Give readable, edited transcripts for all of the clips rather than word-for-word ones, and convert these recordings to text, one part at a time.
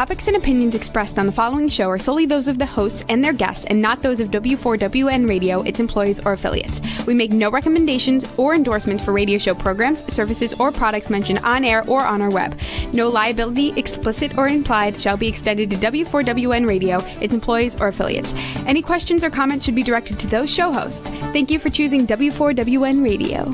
topics and opinions expressed on the following show are solely those of the hosts and their guests and not those of W4WN Radio, its employees, or affiliates. We make no recommendations or endorsements for radio show programs, services, or products mentioned on air or on our web. No liability, explicit or implied, shall be extended to W4WN Radio, its employees, or affiliates. Any questions or comments should be directed to those show hosts. Thank you for choosing W4WN Radio.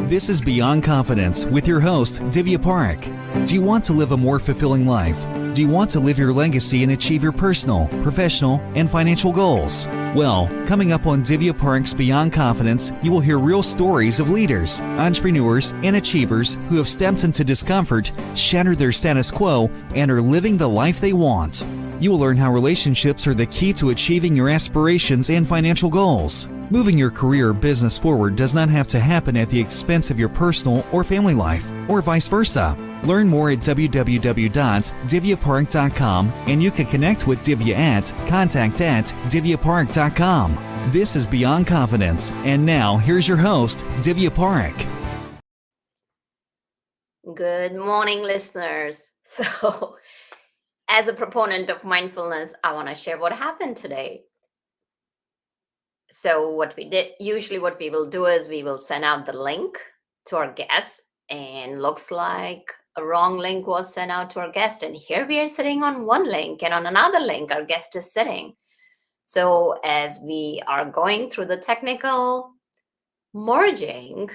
This is Beyond Confidence with your host, Divya Parekh. Do you want to live a more fulfilling life? Do you want to live your legacy and achieve your personal, professional, and financial goals? Well, coming up on Divya Parekh's Beyond Confidence, you will hear real stories of leaders, entrepreneurs, and achievers who have stepped into discomfort, shattered their status quo, and are living the life they want. You will learn how relationships are the key to achieving your aspirations and financial goals. Moving your career or business forward does not have to happen at the expense of your personal or family life, or vice versa. Learn more at www.divyaparekh.com, and you can connect with Divya at contact@divyaparekh.com. This is Beyond Confidence, and now here's your host, Divya Parekh. Good morning, listeners. So, as a proponent of mindfulness, I want to share what happened today. So what we will do is we will send out the link to our guest, and looks like a wrong link was sent out to our guest. And here we are sitting on one link, and on another link, our guest is sitting. So as we are going through the technical merging,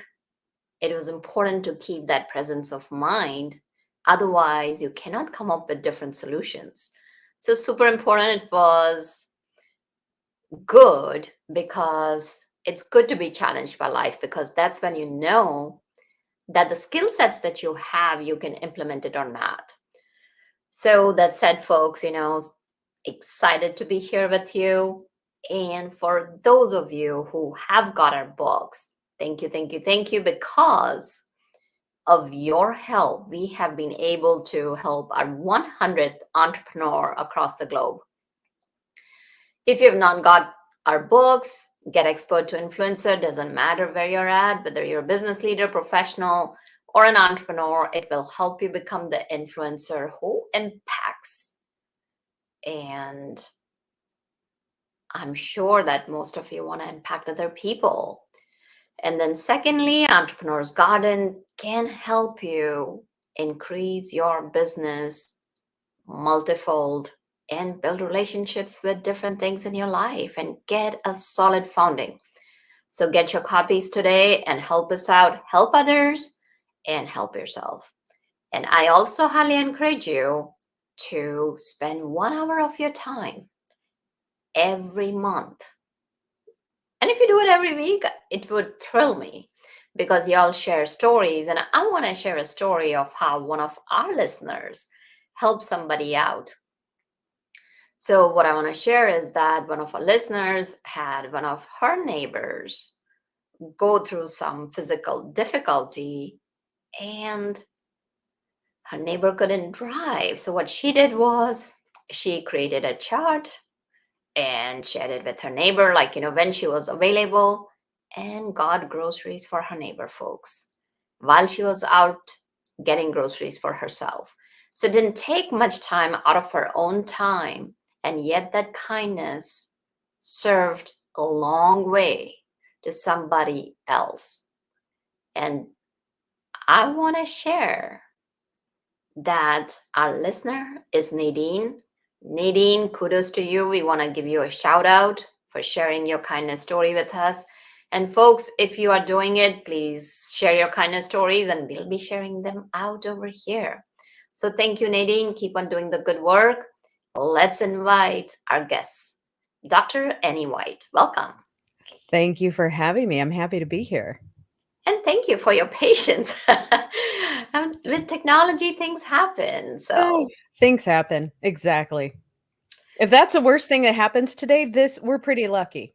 it was important to keep that presence of mind. Otherwise, you cannot come up with different solutions. So super important. It was good because it's good to be challenged by life, because that's when you know that the skill sets that you have, you can implement it or not. So that said, folks, excited to be here with you. And for those of you who have got our books, thank you, because of your help, we have been able to help our 100th entrepreneur across the globe. If you have not got our books, Get Expert to Influencer, doesn't matter where you're at, whether you're a business leader, professional, or an entrepreneur, it will help you become the influencer who impacts. And I'm sure that most of you want to impact other people. And then secondly, Entrepreneur's Garden can help you increase your business multifold and build relationships with different things in your life and get a solid founding. So get your copies today and help us out, help others, and help yourself. And I also highly encourage you to spend 1 hour of your time every month. And if you do it every week, it would thrill me, because y'all share stories. And I want to share a story of how one of our listeners helped somebody out. So what I want to share is that one of our listeners had one of her neighbors go through some physical difficulty, and her neighbor couldn't drive. So what she did was she created a chart and shared it with her neighbor, when she was available, and got groceries for her neighbor, folks, while she was out getting groceries for herself. So it didn't take much time out of her own time. And yet that kindness served a long way to somebody else. And I want to share that our listener is Nadine. Nadine, kudos to you. We want to give you a shout out for sharing your kindness story with us. And folks, if you are doing it, please share your kindness stories and we'll be sharing them out over here. So thank you, Nadine. Keep on doing the good work. Let's invite our guest, Dr. Annie White. Welcome. Thank you for having me. I'm happy to be here. And thank you for your patience. With technology, things happen. So things happen. Exactly. If that's the worst thing that happens today, we're pretty lucky.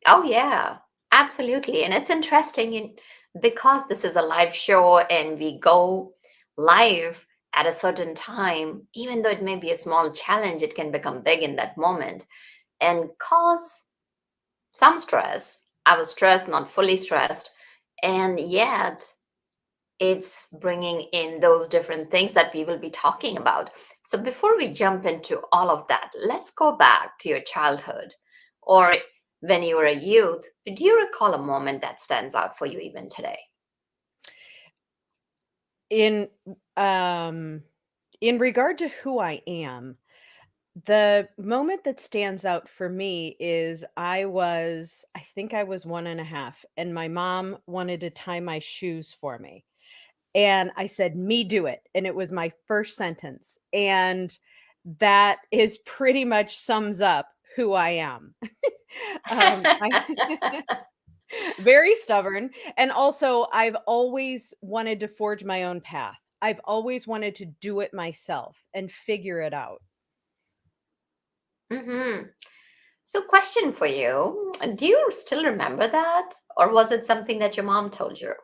Oh, yeah, absolutely. And it's interesting because this is a live show and we go live at a certain time, even though it may be a small challenge, it can become big in that moment and cause some stress. I was stressed, not fully stressed. And yet it's bringing in those different things that we will be talking about. So before we jump into all of that, let's go back to your childhood or when you were a youth. Do you recall a moment that stands out for you even today? In um in regard to who I am, the moment that stands out for me is I think I was 1.5, and my mom wanted to tie my shoes for me. And I said, "Me do it." And it was my first sentence. And that is pretty much sums up who I am. I very stubborn. And also, I've always wanted to forge my own path. I've always wanted to do it myself and figure it out. Hmm. So, question for you. Do you still remember that? Or was it something that your mom told you?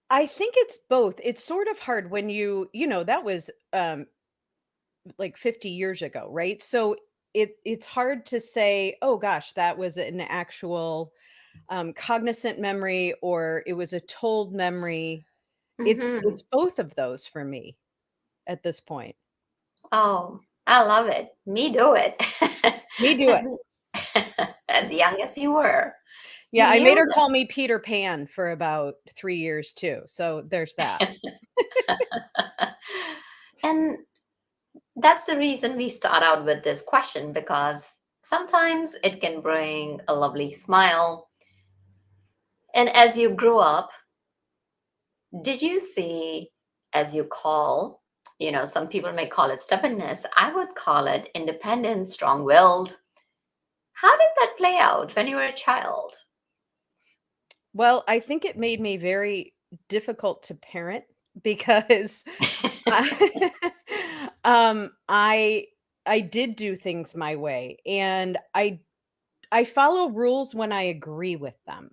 I think it's both. It's sort of hard when that was like 50 years ago, right? So it's hard to say, "Oh gosh, that was an actual cognizant memory or it was a told memory." Hmm. It's both of those for me at this point. Oh, I love it. Me do it. Me do it. As, as young as you were, Yeah, you I made knew her call me Peter Pan for about 3 years too. So there's that. that. And that's the reason we start out with this question, because sometimes it can bring a lovely smile. And as you grew up, did you see, as you call, some people may call it stubbornness. I would call it independent, strong willed. How did that play out when you were a child? Well, I think it made me very difficult to parent because I I I did do things my way, and I follow rules when I agree with them.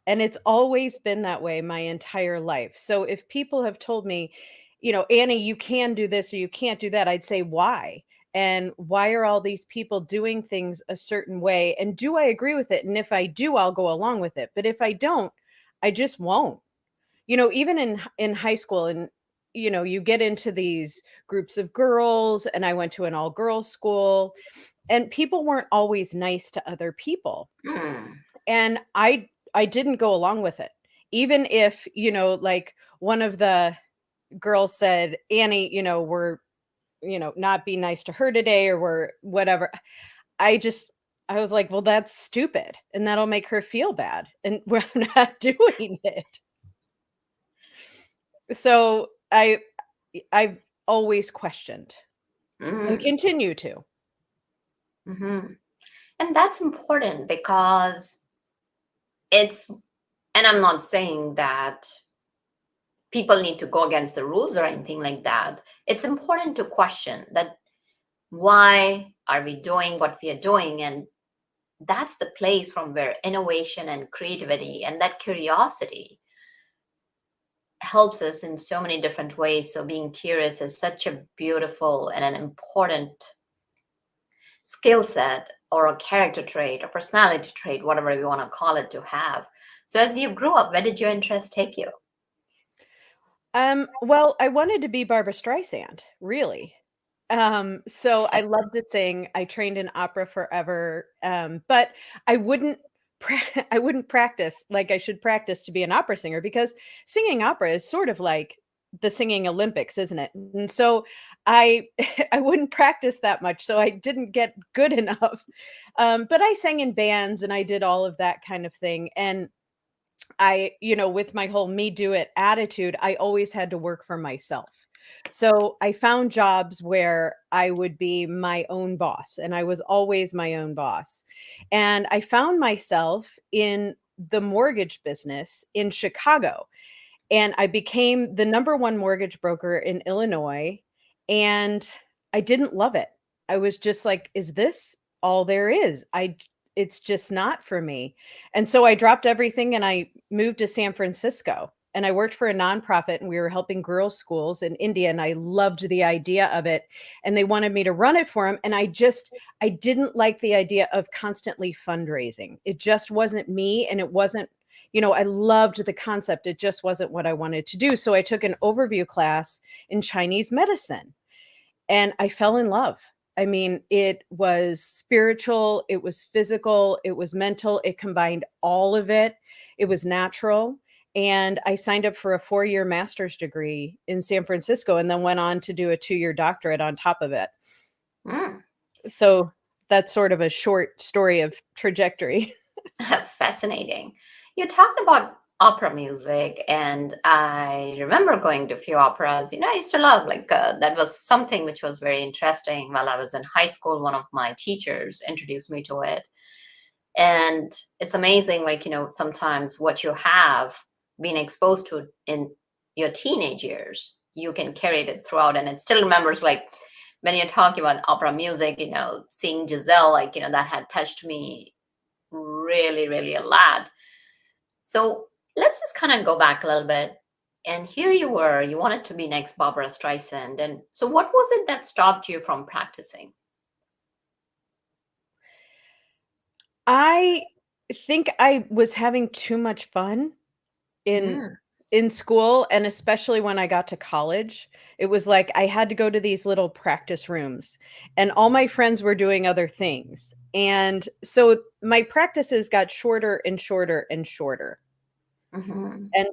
And it's always been that way my entire life. So if people have told me, "Annie, you can do this or you can't do that," I'd say, "Why?" And why are all these people doing things a certain way? And do I agree with it? And if I do, I'll go along with it. But if I don't, I just won't. Even in high school, and you get into these groups of girls, and I went to an all girls school, and people weren't always nice to other people. Hmm. And I didn't go along with it. Even if, like one of the girls said, "Annie, we're, not be nice to her today or we're whatever." I just I was like, "Well, that's stupid and that'll make her feel bad." And we're not doing it. So I've always questioned and Hmm. continue to. Hmm. And that's important because it's, and I'm not saying that people need to go against the rules or anything like that. It's important to question that, why are we doing what we are doing? And that's the place from where innovation and creativity and that curiosity helps us in so many different ways. So being curious is such a beautiful and an important skill set, or a character trait, or personality trait, whatever we want to call it, to have. So as you grew up, where did your interest take you? Well, I wanted to be Barbara Streisand, really. So I loved to sing. I trained in opera forever, but I wouldn't I wouldn't practice like I should practice to be an opera singer, because singing opera is sort of like the singing Olympics, isn't it? And so I I wouldn't practice that much, so I didn't get good enough. But I sang in bands and I did all of that kind of thing. And with my whole me do it attitude, I always had to work for myself. So I found jobs where I would be my own boss, and I was always my own boss. And I found myself in the mortgage business in Chicago, and I became the number one mortgage broker in Illinois. And I didn't love it. I was just like, is this all there is? It's just not for me. And so I dropped everything and I moved to San Francisco, and I worked for a nonprofit, and we were helping girls schools in India, and I loved the idea of it, and they wanted me to run it for them. And I didn't like the idea of constantly fundraising. It just wasn't me, and I loved the concept. It just wasn't what I wanted to do. So I took an overview class in Chinese medicine and I fell in love. I mean, it was spiritual, it was physical, it was mental, it combined all of it. It was natural. And I signed up for a 4-year master's degree in San Francisco and then went on to do a 2-year doctorate on top of it. Mm. So that's sort of a short story of trajectory. Fascinating. You talked about opera music, and I remember going to a few operas. I used to love, like, that was something which was very interesting. While I was in high school, one of my teachers introduced me to it. And it's amazing, like, sometimes what you have been exposed to in your teenage years, you can carry it throughout. And it still remembers, like, when you're talking about opera music, seeing Giselle, like, that had touched me really, really a lot. So let's just kind of go back a little bit. And here you were, you wanted to be next Barbara Streisand. And so what was it that stopped you from practicing? I think I was having too much fun in Mm, in school, and especially when I got to college. It was like I had to go to these little practice rooms, and all my friends were doing other things. And so my practices got shorter and shorter and shorter. mhm. And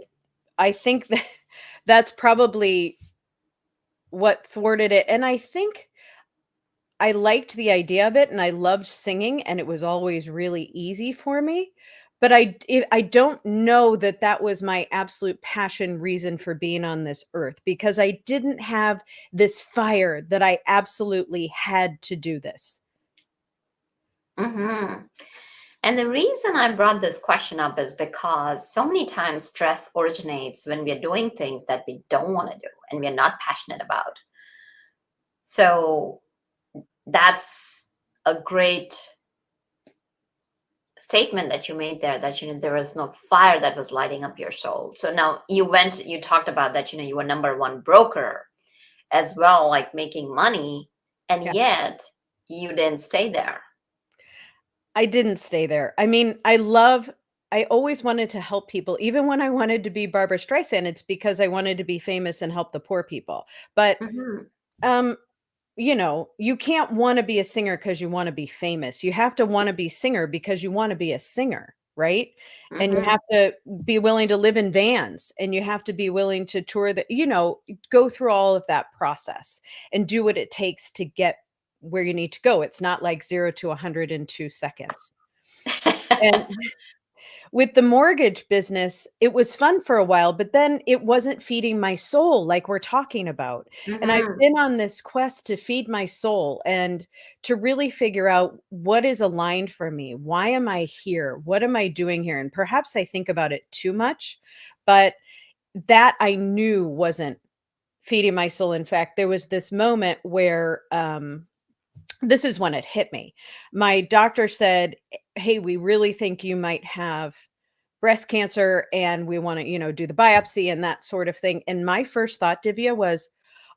I think that that's probably what thwarted it. And I think I liked the idea of it and I loved singing and it was always really easy for me, but I don't know that that was my absolute passion reason for being on this earth because I didn't have this fire that I absolutely had to do this. Mm-hmm. And the reason I brought this question up is because so many times stress originates when we're doing things that we don't want to do and we're not passionate about. So that's a great statement that you made there, that there was no fire that was lighting up your soul. So now you talked about that, you were number one broker as well, like making money, and Yeah. yet you didn't stay there. I didn't stay there. I mean, I always wanted to help people. Even when I wanted to be Barbara Streisand, it's because I wanted to be famous and help the poor people. But Hmm. um you can't want to be a singer because you want to be famous. You have to want to be singer because you want to be a singer, right? And you Hmm. have to be willing to live in vans and you have to be willing to tour go through all of that process and do what it takes to get where you need to go. It's not like 0 to 100 in 2 seconds. And with the mortgage business, it was fun for a while, but then it wasn't feeding my soul like we're talking about. And I've Hmm. been on this quest to feed my soul and to really figure out what is aligned for me. Why am I here? What am I doing here? And perhaps I think about it too much, but that I knew wasn't feeding my soul. In fact, there was this moment where this is when it hit me. My doctor said, "Hey, we really think you might have breast cancer and we want to, do the biopsy and that sort of thing." And my first thought, Divya, was,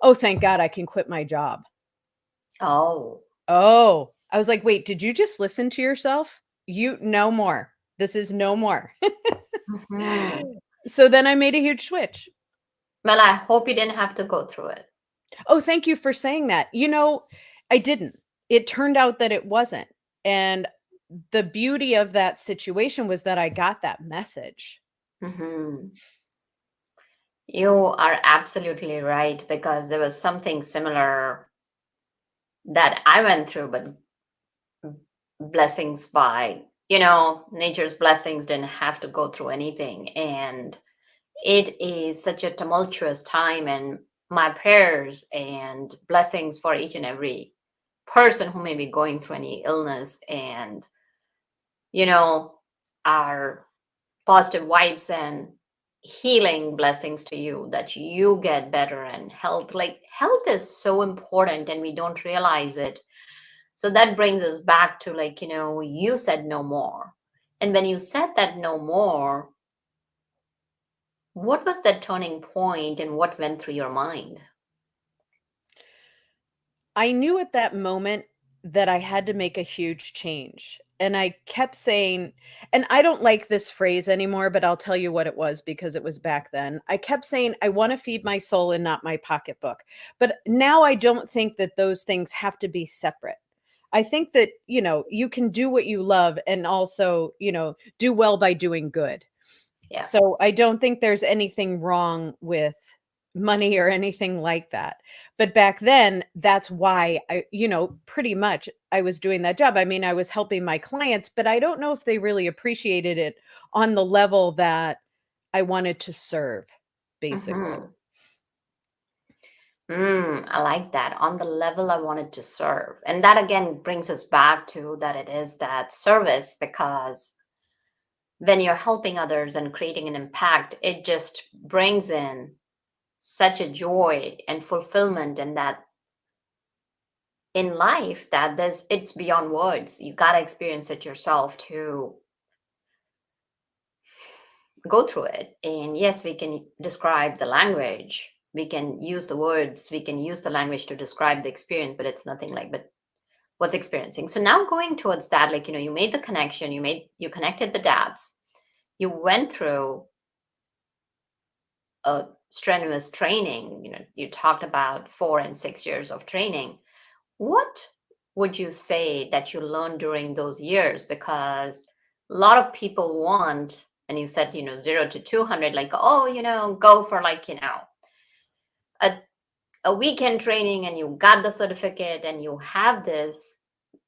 "Oh, thank God I can quit my job." Oh. Oh, I was like, "Wait, did you just listen to yourself? You no more. This is no more." Hmm. So then I made a huge switch. Well, I hope you didn't have to go through it. Oh, thank you for saying that. I didn't. It turned out that it wasn't. And the beauty of that situation was that I got that message. Hmm. You are absolutely right, because there was something similar that I went through, but blessings by, nature's blessings, didn't have to go through anything. And it is such a tumultuous time, and my prayers and blessings for each and every person who may be going through any illness, and you know our positive vibes and healing blessings to you, that you get better. And health, like, health is so important and we don't realize it. So that brings us back to, like, you said no more. And when you said that no more, what was that turning point and what went through your mind? I knew at that moment that I had to make a huge change. And I kept saying, and I don't like this phrase anymore, but I'll tell you what it was because it was back then. I kept saying, I want to feed my soul and not my pocketbook. But now I don't think that those things have to be separate. I think that, you can do what you love and also, do well by doing good. Yeah. So I don't think there's anything wrong with money or anything like that. But back then, that's why pretty much I was doing that job. I mean, I was helping my clients, but I don't know if they really appreciated it on the level that I wanted to serve, basically. Mm-hmm. I like that. On the level I wanted to serve. And that again brings us back to that it is that service, because when you're helping others and creating an impact, it just brings in such a joy and fulfillment, and that in life that it's beyond words. You got to experience it yourself to go through it. And yes, we can describe the language, we can use the words, we can use the language to describe the experience, but it's nothing like but what's experiencing. So now going towards that, like, you made the connection, you connected the dots, you went through a strenuous training, you talked about 4 and 6 years of training. What would you say that you learned during those years? Because a lot of people want, and you said, 0 to 200, like, oh, go for like, a, a weekend training and you got the certificate and you have this.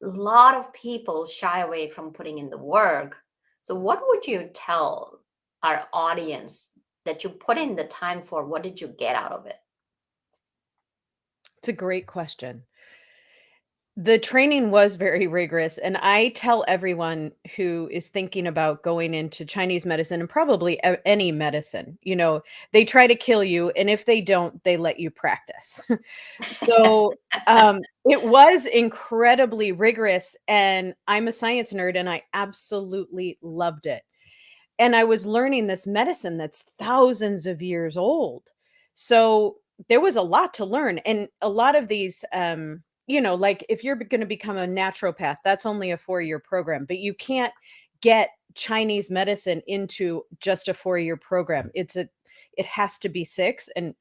A lot of people shy away from putting in the work. So, what would you tell our audience that you put in the time for? What did you get out of it? It's a great question. The training was very rigorous, and I tell everyone who is thinking about going into Chinese medicine and probably any medicine, they try to kill you, and if they don't, they let you practice. So it was incredibly rigorous, and I'm a science nerd, and I absolutely loved it. And I was learning this medicine that's thousands of years old. So there was a lot to learn. And a lot of these, like if you're going to become a naturopath, that's only a 4-year program, but you can't get Chinese medicine into just a 4-year program. It has to be 6. And,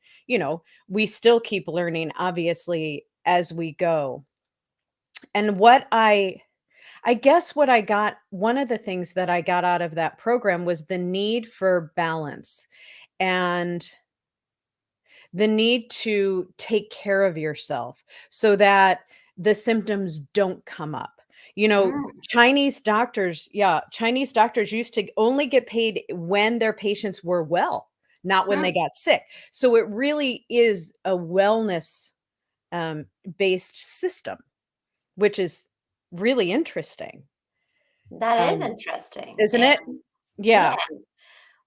we still keep learning, obviously, as we go. And I guess what I got one of the things that I got out of that program was the need for balance and the need to take care of yourself so that the symptoms don't come up. Mm, Chinese doctors used to only get paid when their patients were well, not when they mm. got sick. So it really is a wellness based system, which is really interesting. That is Um, interesting. isn't it? And yeah, Yeah.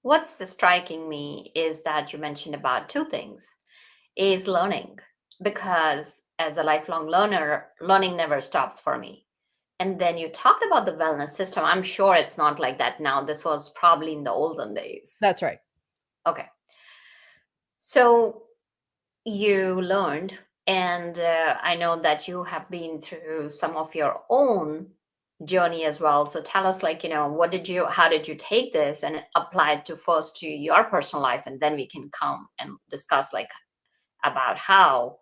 what's striking me is that you mentioned about two things is learning, because as a lifelong learner, learning never stops for me. And then you talked about the wellness system. I'm sure it's not like that now. This was probably in the olden days. That's right. Okay. So you learned, and I know that you have been through some of your own journey as well. So tell us, like, how did you take this and apply it to first to your personal life, and then we can come and discuss like about how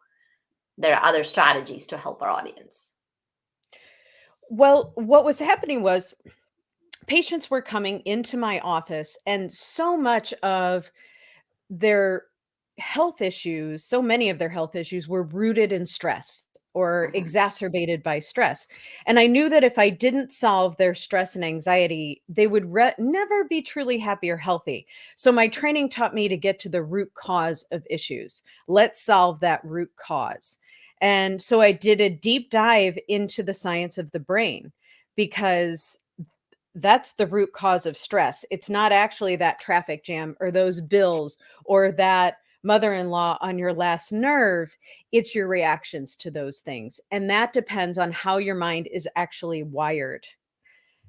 there are other strategies to help our audience. Well, what was happening was patients were coming into my office, and so much of their so many of their health issues were rooted in stress or Mhm. exacerbated by stress. And I knew that if I didn't solve their stress and anxiety, they would never be truly happy or healthy. So my training taught me to get to the root cause of issues. Let's solve that root cause. And so I did a deep dive into the science of the brain because that's the root cause of stress. It's not actually that traffic jam or those bills or that mother-in-law on your last nerve. It's your reactions to those things. And that depends on how your mind is actually wired.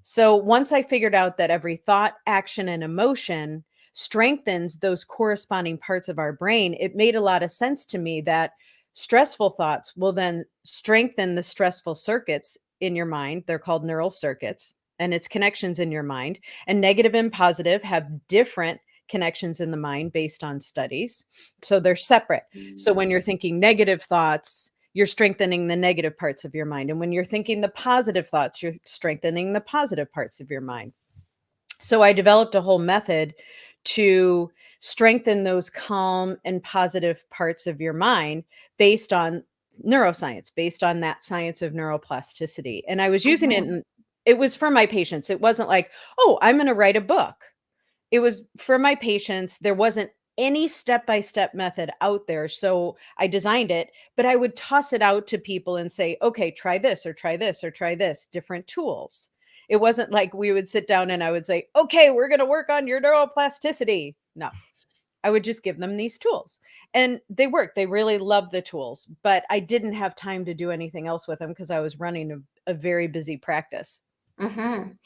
So once I figured out that every thought, action, and emotion strengthens those corresponding parts of our brain, it made a lot of sense to me that stressful thoughts will then strengthen the stressful circuits in your mind. They're called neural circuits. and its connections in your mind. And negative and positive have different connections in the mind based on studies. So they're separate. So when you're thinking negative thoughts, you're strengthening the negative parts of your mind. And when you're thinking the positive thoughts, you're strengthening the positive parts of your mind. So I developed a whole method to strengthen those calm and positive parts of your mind based on neuroscience, based on that science of neuroplasticity. And I was using it, Mhm. and it was for my patients. It wasn't like, oh, I'm going to write a book. It was for my patients. There wasn't any step-by-step method out there. So I designed it, but I would toss it out to people and say, okay, try this or try this or try this, different tools. It wasn't like we would sit down and I would say, okay, we're going to work on your neuroplasticity. No, I would just give them these tools and they worked. They really loved the tools, but I didn't have time to do anything else with them because I was running a very busy practice. Mhm.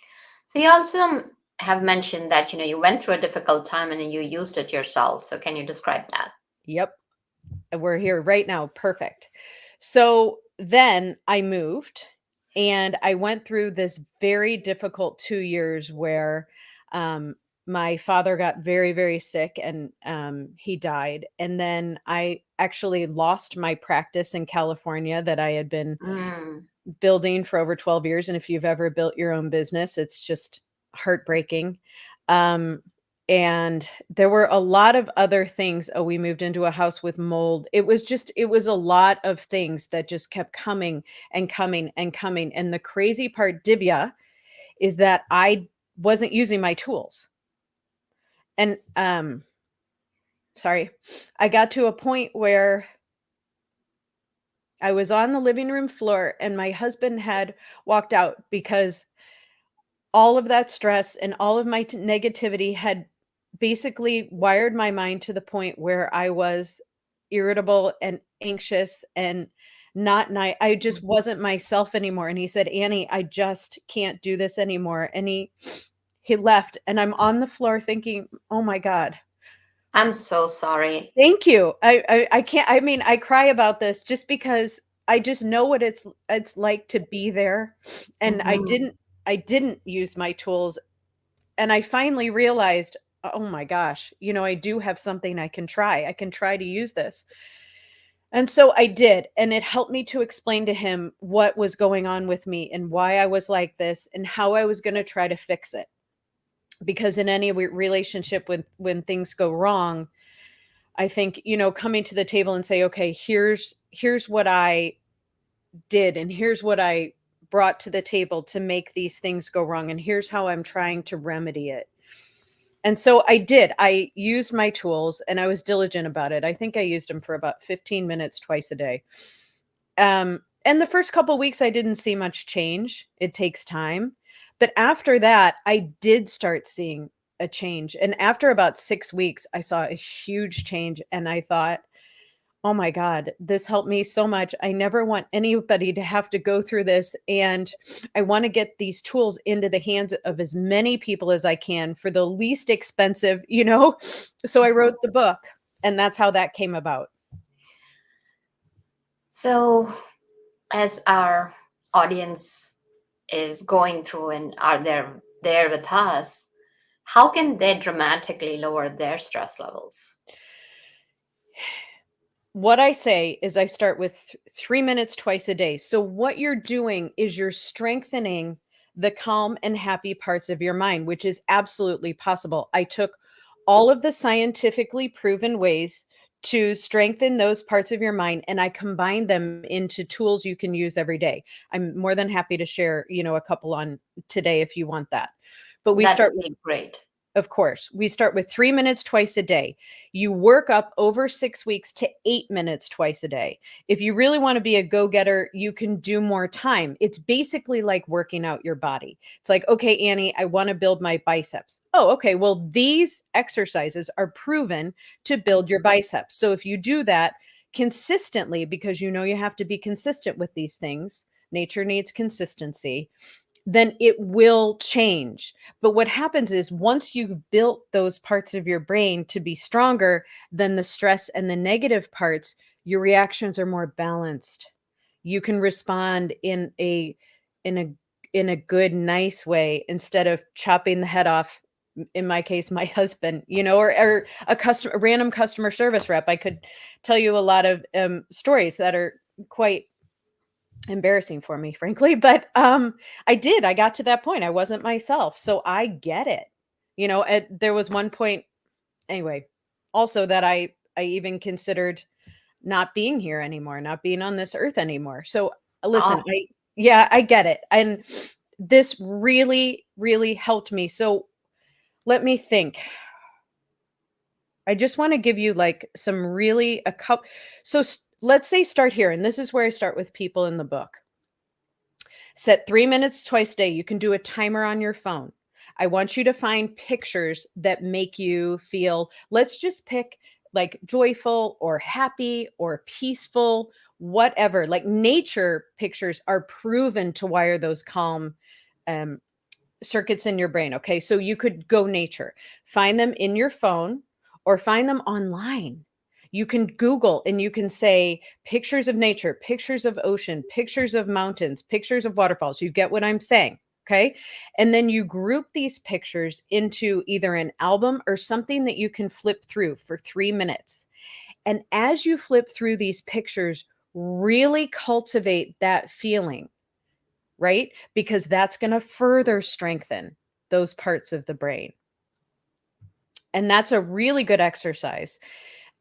So you also have mentioned that you went through a difficult time and you used it yourself. So can you describe that? Yep. And we're here right now. Perfect. So then I moved and I went through this very difficult 2 years where um, my father got very, very sick and he died. And then I actually lost my practice in California that I had been Mm. building for over 12 years. And if you've ever built your own business, it's just heartbreaking. Um, and there were a lot of other things. Oh, we moved into a house with mold. It was a lot of things that just kept coming and coming and coming. And the crazy part, Divya, is that I wasn't using my tools. And sorry, I got to a point where I was on the living room floor and my husband had walked out because all of that stress and all of my negativity had basically wired my mind to the point where I was irritable and anxious and not nice. I just wasn't myself anymore. And he said, Annie, I just can't do this anymore. And he left and I'm on the floor thinking, oh my God, I'm so sorry. thank you. I can't, I mean, I cry about this just because I just know what it's like to be there. And Mhm. I didn't use my tools. And I finally realized, oh my gosh, I do have something I can try. I can try to use this. And so I did. And it helped me to explain to him what was going on with me and why I was like this and how I was going to try to fix it. Because in any relationship when things go wrong, I think, coming to the table and say, okay, here's what I did and here's what I brought to the table to make these things go wrong and here's how I'm trying to remedy it. And so I did. I used my tools and I was diligent about it. I think I used them for about 15 minutes twice a day. And the first couple weeks I didn't see much change. It takes time. But after that, I did start seeing a change. And after about 6 weeks, I saw a huge change and I thought, oh my God, this helped me so much. I never want anybody to have to go through this. And I want to get these tools into the hands of as many people as I can for the least expensive. So I wrote the book, and that's how that came about. So, as our audience is going through and are there with us, how can they dramatically lower their stress levels? What I say is I start with 3 minutes twice a day. So what you're doing is you're strengthening the calm and happy parts of your mind, which is absolutely possible. I took all of the scientifically proven ways to strengthen those parts of your mind and I combined them into tools you can use every day. I'm more than happy to share, a couple on today if you want that. But we That start would be great. of course. We start with 3 minutes twice a day. You work up over 6 weeks to 8 minutes twice a day. If you really want to be a go getter, you can do more time. It's basically like working out your body. It's like, okay, Annie, I want to build my biceps. Oh, okay. Well, these exercises are proven to build your biceps. So if you do that consistently, because you have to be consistent with these things, nature needs consistency, then it will change. But what happens is once you've built those parts of your brain to be stronger than the stress and the negative parts, your reactions are more balanced. You can respond in a in a good, nice way instead of chopping the head off, in my case, my husband, or a random customer service rep. I could tell you a lot of stories that are quite embarrassing for me, frankly, but I got to that point. I wasn't myself. So I get it. There was one point anyway, also that I even considered not being here anymore, not being on this earth anymore. So listen, Oh, I get it. And this really, really helped me. So let me think. I just want to give you like some really a couple. So let's say start here. And this is where I start with people in the book. Set 3 minutes twice a day. You can do a timer on your phone. I want you to find pictures that make you feel, let's just pick like joyful or happy or peaceful, whatever. Like nature pictures are proven to wire those calm um, circuits in your brain. Okay. So you could go nature, find them in your phone or find them online. You can Google and you can say pictures of nature, pictures of ocean, pictures of mountains, pictures of waterfalls. You get what I'm saying. Okay. And then you group these pictures into either an album or something that you can flip through for 3 minutes. And as you flip through these pictures, really cultivate that feeling, right? Because that's going to further strengthen those parts of the brain. And that's a really good exercise.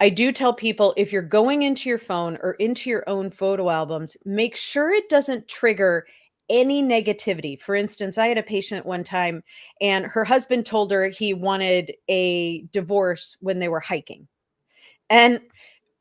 I do tell people if you're going into your phone or into your own photo albums, make sure it doesn't trigger any negativity. For instance, I had a patient one time and her husband told her he wanted a divorce when they were hiking. And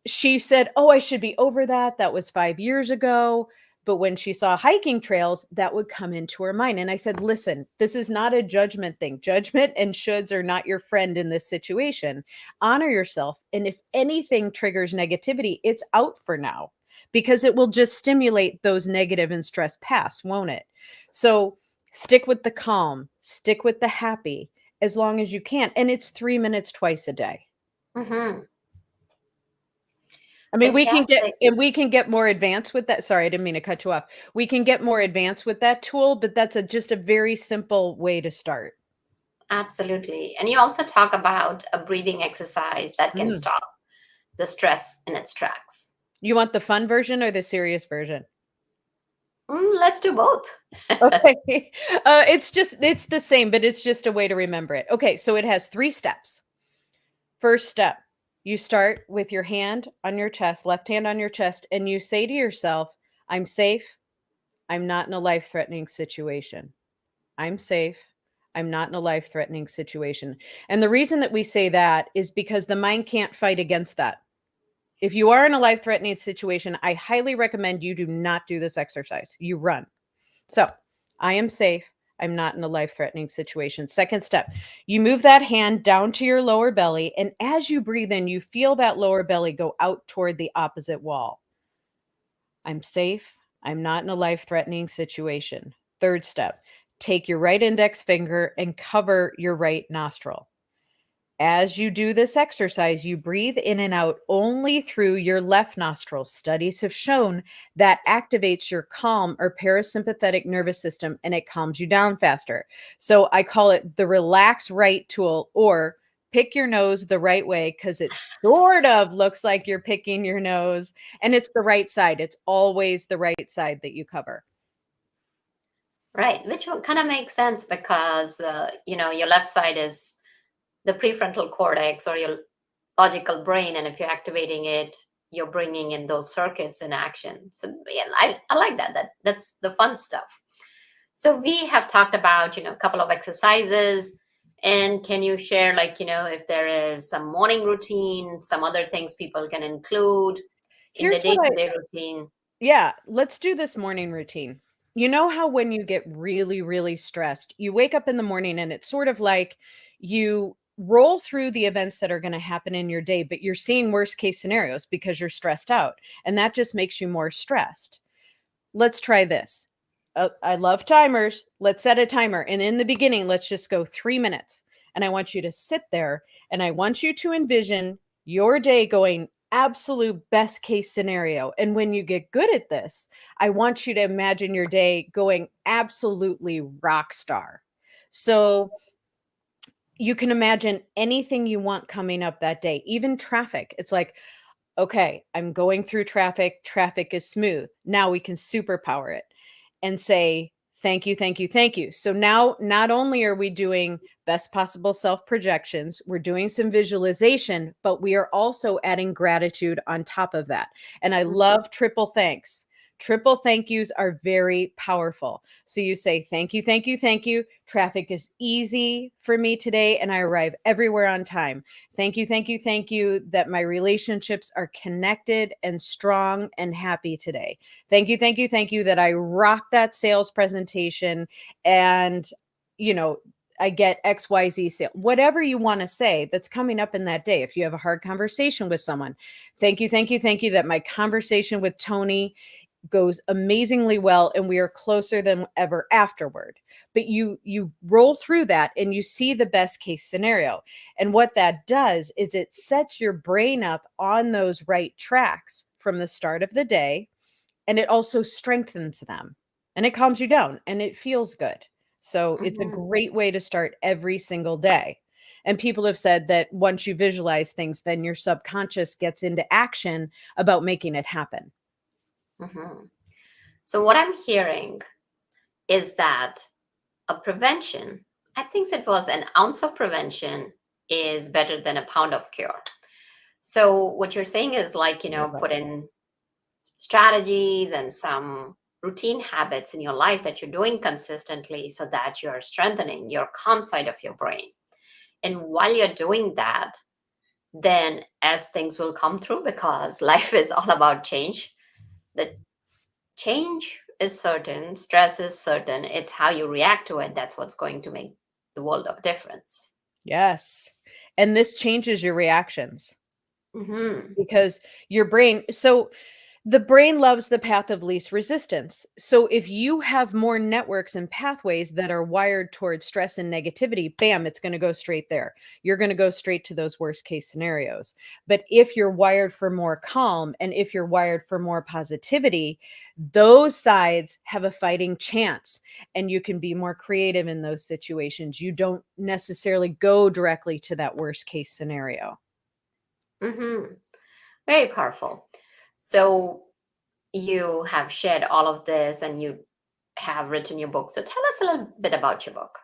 she said, "Oh, I should be over that. That was 5 years ago." But when she saw hiking trails, that would come into her mind. And I said, "Listen, this is not a judgment thing. Judgment and shoulds are not your friend in this situation. Honor yourself. And if anything triggers negativity, it's out for now because it will just stimulate those negative and stress paths, won't it?" So stick with the calm, stick with the happy as long as you can. And it's 3 minutes twice a day. mm-hmm. I mean, Fantastic. we can get more advanced with that. Sorry, I didn't mean to cut you off. We can get more advanced with that tool, but that's just a very simple way to start. Absolutely. And you also talk about a breathing exercise that can Mm. stop the stress in its tracks. You want the fun version or the serious version? Let's do both. Okay. It's the same, but it's just a way to remember it. Okay, so it has 3 steps. First step, you start with your hand on your chest, left hand on your chest, and you say to yourself, "I'm safe. I'm not in a life-threatening situation. I'm safe. I'm not in a life-threatening situation." And the reason that we say that is because the mind can't fight against that. If you are in a life-threatening situation, I highly recommend you do not do this exercise. You run. So, I am safe. I'm not in a life-threatening situation. Second step, you move that hand down to your lower belly. And as you breathe in, you feel that lower belly go out toward the opposite wall. I'm safe. I'm not in a life-threatening situation. Third step, take your right index finger and cover your right nostril. As you do this exercise, you breathe in and out only through your left nostril. Studies have shown that activates your calm or parasympathetic nervous system and it calms you down faster. So I call it the relax right tool, or pick your nose the right way, because it sort of looks like you're picking your nose and it's the right side. It's always the right side that you cover. Right, which kind of makes sense because, your left side is the prefrontal cortex or your logical brain. And if you're activating it, you're bringing in those circuits in action. So yeah, I like that's the fun stuff. So we have talked about, a couple of exercises. And can you share, if there is some morning routine, some other things people can include in the Here's what I day-to-day routine? Yeah, let's do this morning routine. You know how when you get really, really stressed, you wake up in the morning and it's sort of like you roll through the events that are going to happen in your day, but you're seeing worst case scenarios because you're stressed out. And that just makes you more stressed. Let's try this. I love timers. Let's set a timer. And in the beginning, let's just go 3 minutes. And I want you to sit there and I want you to envision your day going absolute best case scenario. And when you get good at this, I want you to imagine your day going absolutely rock star. So you can imagine anything you want coming up that day, even traffic. It's like, okay, I'm going through traffic. Traffic is smooth. Now we can superpower it and say, thank you, thank you, thank you. So now not only are we doing best possible self projections, we're doing some visualization, but we are also adding gratitude on top of that. And I love triple thanks. Triple thank yous are very powerful. So you say, thank you, thank you, thank you. Traffic is easy for me today, and I arrive everywhere on time. Thank you, thank you, thank you that my relationships are connected and strong and happy today. Thank you, thank you, thank you that I rock that sales presentation and, you know, I get XYZ sale. Whatever you want to say that's coming up in that day. If you have a hard conversation with someone, thank you, thank you, thank you that my conversation with Tony goes amazingly well and we are closer than ever afterward. But you roll through that and you see the best case scenario. And what that does is it sets your brain up on those right tracks from the start of the day, and it also strengthens them, and it calms you down and it feels good. So it's a great way to start every single day. And people have said that once you visualize things, then your subconscious gets into action about making it happen. Mhm. So what I'm hearing is that a prevention, I think it was an ounce of prevention is better than a pound of cure. So what you're saying is like, put in strategies and some routine habits in your life that you're doing consistently so that you're strengthening your calm side of your brain. And while you're doing that, then as things will come through, because life is all about change, the change is certain, stress is certain. It's how you react to it that's what's going to make the world of difference. Yes. And this changes your reactions Hmm. because your brain, so the brain loves the path of least resistance. So if you have more networks and pathways that are wired towards stress and negativity, bam, it's going to go straight there. You're going to go straight to those worst case scenarios. But if you're wired for more calm and if you're wired for more positivity, those sides have a fighting chance and you can be more creative in those situations. You don't necessarily go directly to that worst case scenario. Hmm. Very powerful. So you have shared all of this and you have written your book. So tell us a little bit about your book.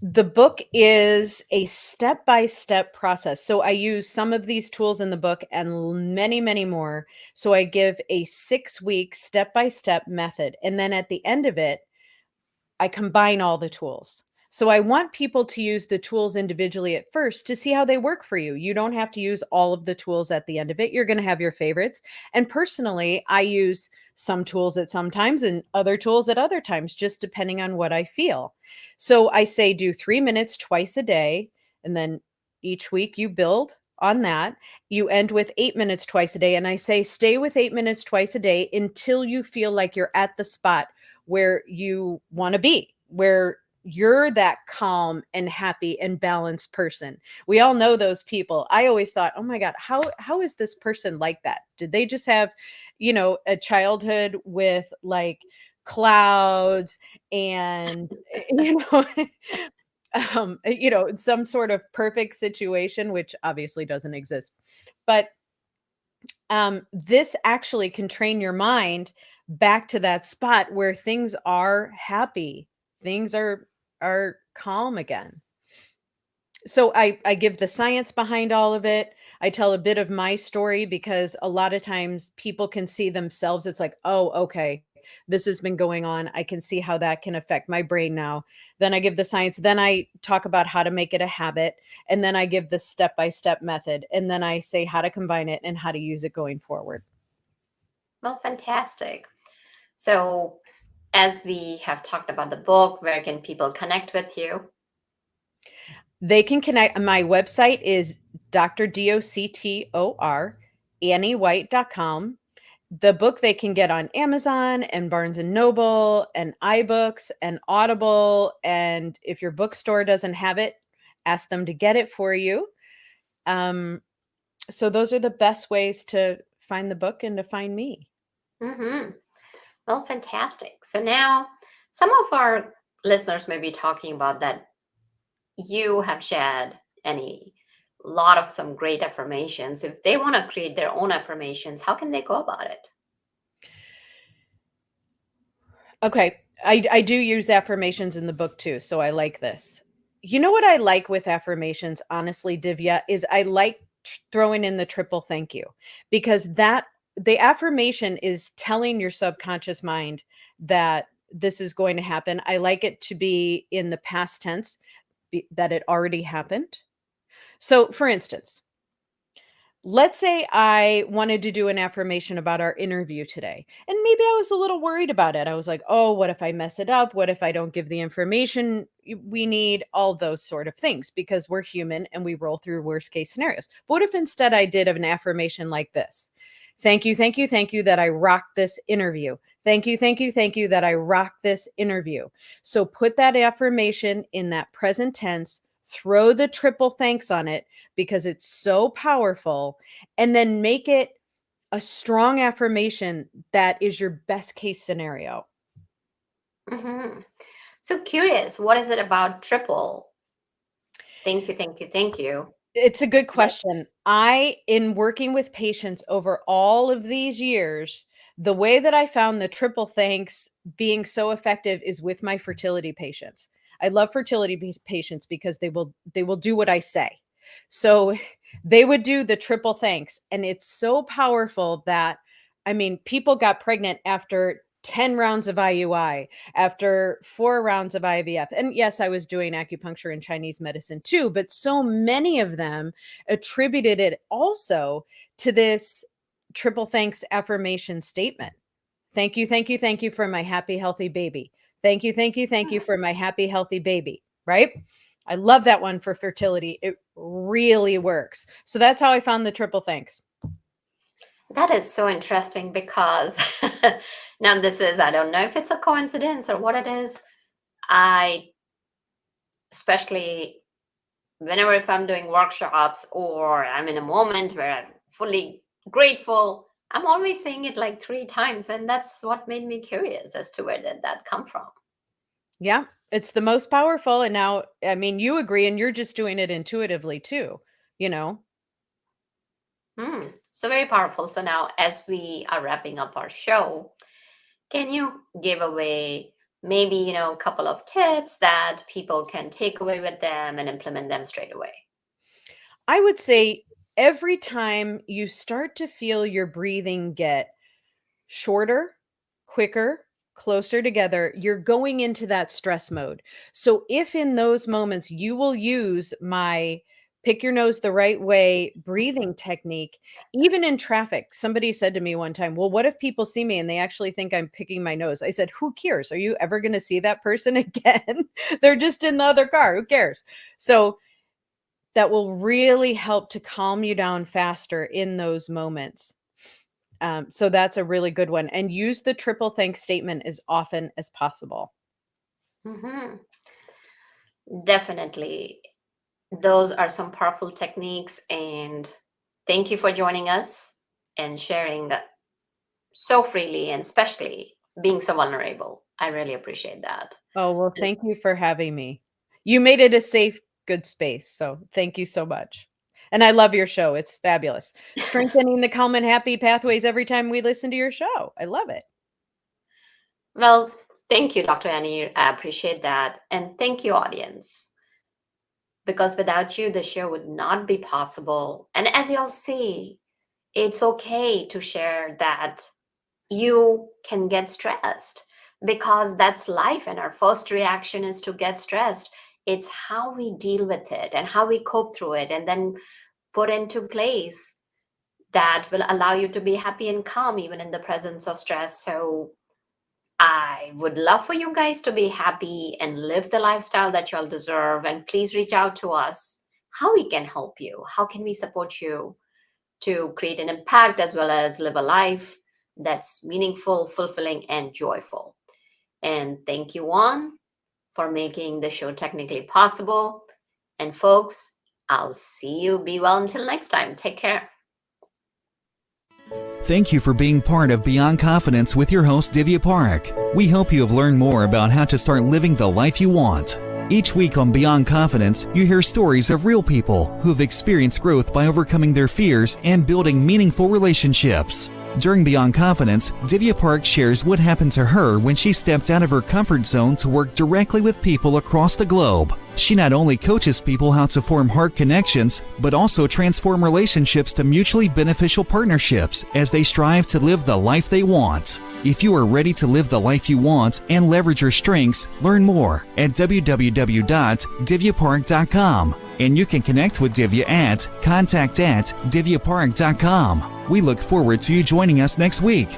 The book is a step-by-step process. So I use some of these tools in the book and many, many more. So I give a 6-week step-by-step method. And then at the end of it, I combine all the tools. So I want people to use the tools individually at first to see how they work for you. You don't have to use all of the tools at the end of it. You're going to have your favorites. And personally, I use some tools at some times and other tools at other times, just depending on what I feel. So I say do 3 minutes twice a day. And then each week you build on that. You end with 8 minutes twice a day. And I say stay with 8 minutes twice a day until you feel like you're at the spot where you want to be, where you're that calm and happy and balanced person. We all know those people. I always thought, "Oh my god, how is this person like that? Did they just have, a childhood with like clouds and some sort of perfect situation, which obviously doesn't exist." But this actually can train your mind back to that spot where things are happy, things are calm again. So I give the science behind all of it. I tell a bit of my story because a lot of times people can see themselves. It's like, oh, okay, this has been going on. I can see how that can affect my brain now. Then I give the science. Then I talk about how to make it a habit. And then I give the step-by-step method. And then I say how to combine it and how to use it going forward. Well, fantastic. So as we have talked about the book, where can people connect with you? They can connect. My website is Dr. AnnieWhite.com. The book they can get on Amazon and Barnes and Noble and iBooks and Audible. And if your bookstore doesn't have it, ask them to get it for you. Um, So those are the best ways to find the book and to find me. Mm-hmm. Well, fantastic. So now some of our listeners may be talking about that you have shared any lot of some great affirmations. If they want to create their own affirmations, how can they go about it? Okay. I do use affirmations in the book too, so I like this. You know what I like with affirmations, honestly, Divya, is I like throwing in the triple thank you, because that the affirmation is telling your subconscious mind that this is going to happen. I like it to be in the past tense, that it already happened. So, for instance, let's say I wanted to do an affirmation about our interview today, and maybe I was a little worried about it. I was like, oh, what if I mess it up? What if I don't give the information we need? All those sort of things, because we're human and we roll through worst case scenarios. But what if instead I did an affirmation like this? Thank you that I rocked this interview. Thank you that I rocked this interview. So put that affirmation in that present tense, throw the triple thanks on it because it's so powerful, and then make it a strong affirmation that is your best case scenario. Mm-hmm. So curious, what is it about triple? Thank you, thank you, thank you. It's a good That- question. In working with patients over all of these years, the way that I found the triple thanks being so effective is with my fertility patients. I love fertility patients because they will do what I say. So they would do the triple thanks, and it's so powerful that, I mean, people got pregnant after 10 rounds of IUI, after 4 rounds of IVF. And yes, I was doing acupuncture and Chinese medicine too, but so many of them attributed it also to this triple thanks affirmation statement. Thank you for my happy, healthy baby. Thank you for my happy, healthy baby. Right? I love that one for fertility. It really works. So that's how I found the triple thanks. That is so interesting because now this is, I don't know if it's a coincidence or what it is. I, especially whenever if I'm doing workshops or I'm in a moment where I'm fully grateful, I'm always saying it like 3 times. And that's what made me curious as to where did that come from. Yeah, it's the most powerful. And now, I mean, you agree, and you're just doing it intuitively too, you know? So very powerful. So now, as we are wrapping up our show, can you give away maybe, a couple of tips that people can take away with them and implement them straight away? I would say every time you start to feel your breathing get shorter, quicker, closer together, you're going into that stress mode. So if in those moments you will use my pick your nose the right way breathing technique, even in traffic. Somebody said to me one time, well, what if people see me and they actually think I'm picking my nose? I said, who cares? Are you ever going to see that person again? They're just in the other car. Who cares? So that will really help to calm you down faster in those moments. So that's a really good one. And use the triple thanks statement as often as possible. Hmm. Definitely. Those are some powerful techniques. And thank you for joining us and sharing so freely and especially being so vulnerable. I really appreciate that. Oh, well, thank you for having me. You made it a safe, good space. So thank you so much. And I love your show. It's fabulous. Strengthening the calm and happy pathways every time we listen to your show. I love it. Well, thank you, Dr. Annie. I appreciate that. And thank you, audience. Because without you, the show would not be possible. And as you'll see, it's okay to share that you can get stressed because that's life. And our first reaction is to get stressed. It's how we deal with it and how we cope through it and then put into place that will allow you to be happy and calm even in the presence of stress. So I would love for you guys to be happy and live the lifestyle that y'all deserve. And please reach out to us how we can help you. How can we support you to create an impact as well as live a life that's meaningful, fulfilling, and joyful? And thank you, Juan, for making the show technically possible. And folks, I'll see you. Be well until next time. Take care. Thank you for being part of Beyond Confidence with your host, Divya Parekh. We hope you have learned more about how to start living the life you want. Each week on Beyond Confidence, you hear stories of real people who have experienced growth by overcoming their fears and building meaningful relationships. During Beyond Confidence, Divya Parekh shares what happened to her when she stepped out of her comfort zone to work directly with people across the globe. She not only coaches people how to form heart connections, but also transform relationships to mutually beneficial partnerships as they strive to live the life they want. If you are ready to live the life you want and leverage your strengths, learn more at www.divyaparekh.com. And you can connect with Divya at contact@divyaparekh.com. We look forward to you joining us next week.